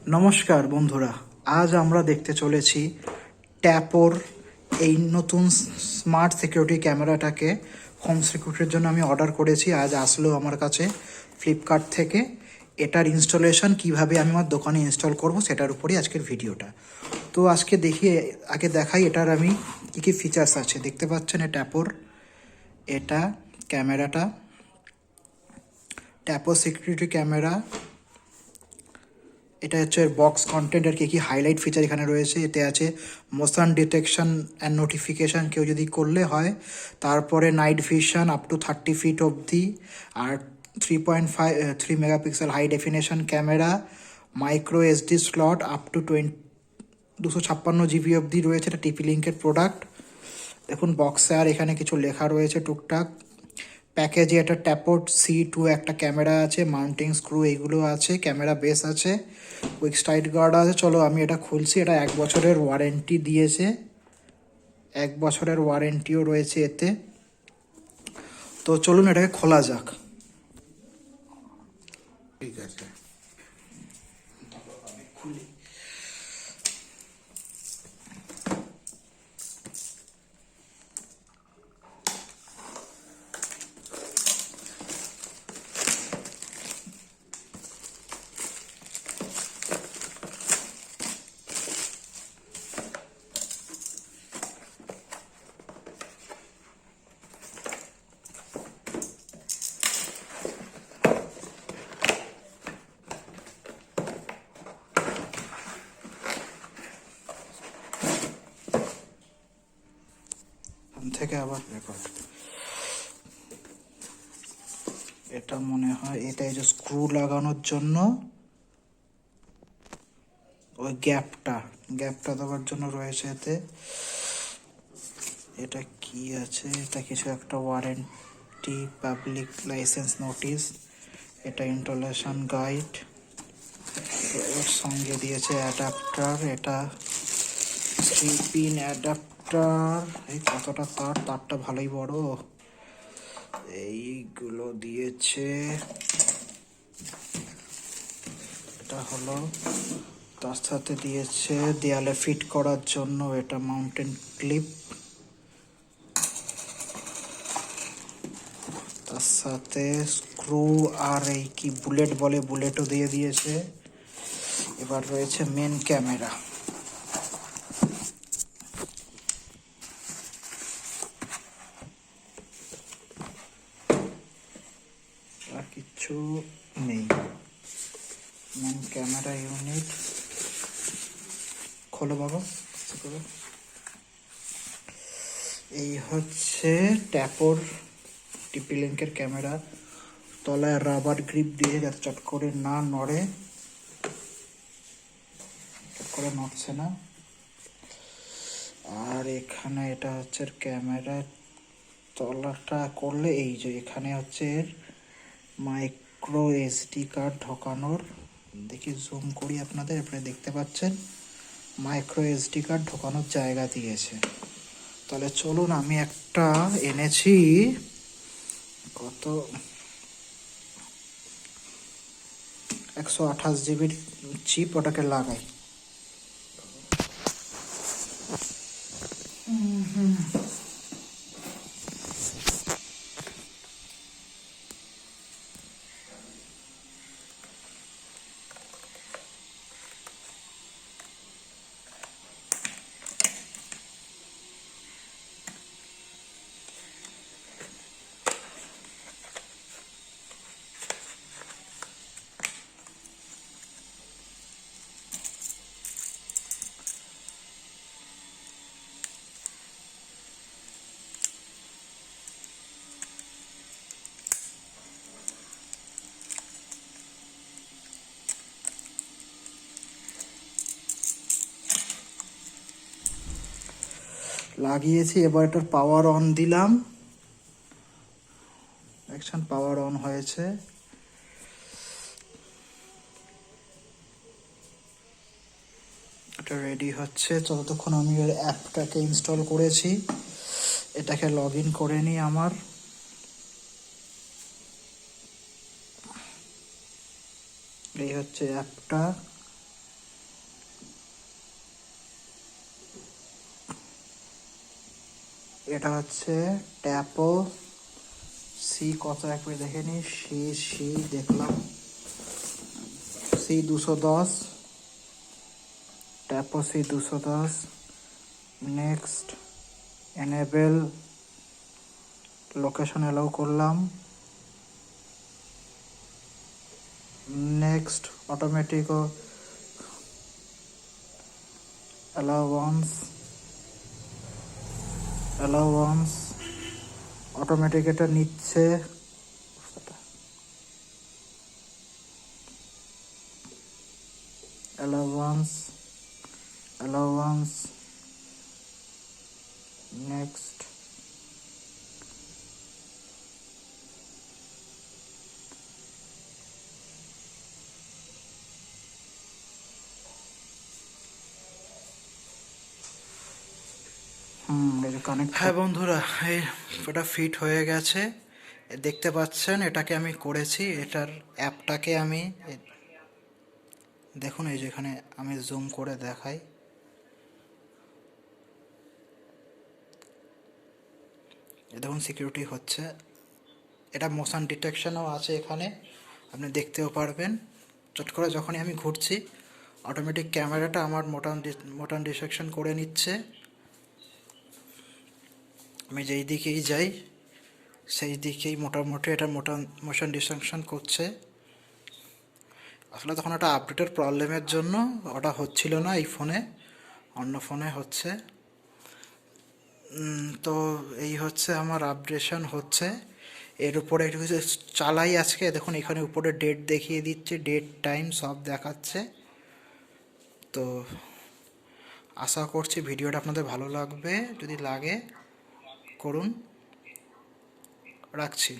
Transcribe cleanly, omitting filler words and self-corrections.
নমস্কার বন্ধুরা, আজ আমরা দেখতে চলেছি ট্যাপোর এই নতুন স্মার্ট সিকিউরিটি ক্যামেরাটাকে। হোম সিকিউরিটির জন্য আমি অর্ডার করেছি, আজ আসলো আমার কাছে ফ্লিপকার্ট থেকে। এটার ইনস্টলেশন কিভাবে আমি আমার দোকানে ইনস্টল করব সেটার উপরেই আজকের ভিডিওটা। তো আজকে আগে দেখাই এটার আমি কী কী ফিচার্স আছে। দেখতে পাচ্ছেন ট্যাপোর এটা ক্যামেরাটা, ট্যাপো সিকিউরিটি ক্যামেরা। এটা হচ্ছে বক্স কন্টেন্ট আর কি হাইলাইট ফিচার এখানে রয়েছে। এতে আছে মোশন ডিটেকশন অ্যান্ড নোটিফিকেশান, কেউ যদি করলে হয়। তারপরে night vision up to 30 feet অবধি, আর 3.3 megapixel high definition camera, micro SD slot up to 256 GB অবধি রয়েছে। এটা টিপি লিঙ্কের প্রোডাক্ট। দেখুন বক্সে আর এখানে কিছু লেখা রয়েছে টুকটাক। প্যাকেজে একটা ট্যাপো C2 একটা ক্যামেরা আছে, মাউন্টিং স্ক্রু এইগুলো আছে, ক্যামেরা বেস আছে, কুইক স্টাইট গার্ড আছে। চলো আমি এটা খুলছি। এটা 1 বছরের ওয়ারেন্টি দিয়েছে, 1 বছরের ওয়ারেন্টিও রয়েছে এতে। তো চলুন এটাকে খোলা যাক। ঠিক আছে, খুলি। থেকে আবার রেকর্ড। এটা মনে হয় এটাই যে স্ক্রু লাগানোর জন্য ওই গ্যাপটা দেওয়ার জন্য রয়েছে এতে। এটা কি আছে? এটা কিছু একটা ওয়ারেন্টি, পাবলিক লাইসেন্স নোটিশ, এটা ইনস্টলেশন গাইড। এর সঙ্গে দিয়েছে অ্যাডাপ্টার, এটা 3 পিন অ্যাডাপ্টার। এই কতটা তারটা ভালোই বড়। এইগুলো দিয়েছে। এটা হলো, তার সাথে দিয়েছে দেয়ালে ফিট করার জন্য এটা মাউন্টেন ক্লিপ। তার সাথে স্ক্রু আর এই কি বুলেট বলে, বুলেটও দিয়ে দিয়েছে। এবার রয়েছে মেন ক্যামেরা। আর কিছু নেই। মেন ক্যামেরা ইউনিট খোলো বাবা। এই হচ্ছে ট্যাপোর টিপি লিঙ্কের ক্যামেরা। তলায় রাবার গ্রিপ দিয়ে যাতে চট করে না নড়ে, চট করে নড়ছে না। আর এখানে এটা হচ্ছে ক্যামেরা তলাটা করলে এই যে এখানে হচ্ছে মাইক্রো এসডি কার্ড ঢোকানোর। দেখি জুম করি আপনাদের, আপনারা দেখতে পাচ্ছেন মাইক্রো এসডি কার্ড ঢোকানোর জায়গা দিয়েছে। তাহলে চলুন আমি একটা এনেছি, কত 128 জিবির চিপ, ওটাকে লাগাই। লাগিয়েছি, এবার এটার পাওয়ার অন দিলাম। দেখছেন পাওয়ার অন হয়েছে। এটা রেডি হচ্ছে। ততক্ষণ আমি এর অ্যাপটাকে ইনস্টল করেছি, এটাকে লগ ইন করে নিই। আমার এই হচ্ছে অ্যাপটা। এটা হচ্ছে ট্যাপো সি কত একবার দেখে নি, সি দেখলাম C210, Tapo C210। Next enable location allow করলাম। নেক্সট অটোমেটিক অ্যালাউন্স অটোমেটিক এটা নিচ্ছে। Allowance next connect. হ্যাঁ বন্ধুরা, এটা ফিট হয়ে গেছে, দেখতে পাচ্ছেন। এটাকে আমি করেছি, এটার অ্যাপটাকে আমি দেখুন, এই যেখানে আমি জুম করে দেখাই, দেখুন সিকিউরিটি হচ্ছে। এটা মোশন ডিটেকশনও আছে এখানে, আপনি দেখতেও পারবেন। চট করে যখনই আমি ঘুরছি অটোমেটিক ক্যামেরাটা আমার মোশন ডিটেকশন করে নিচ্ছে। আমি যেই দিকেই যাই সেই দিকেই মোটামুটি এটা মোশন ডিটেকশন করছে। আসলে তখন একটা আপডেটের প্রবলেমের জন্য ওটা হচ্ছিল না এই ফোনে, অন্য ফোনে হচ্ছে। তো এই হচ্ছে আমার আপডেশন হচ্ছে। এর উপরে একটু কিছু চালাই আজকে, দেখুন এখানে উপরে ডেট দেখিয়ে দিচ্ছে, ডেট টাইম সব দেখাচ্ছে। তো আশা করছি ভিডিওটা আপনাদের ভালো লাগবে, যদি লাগে করুন, রাখছি।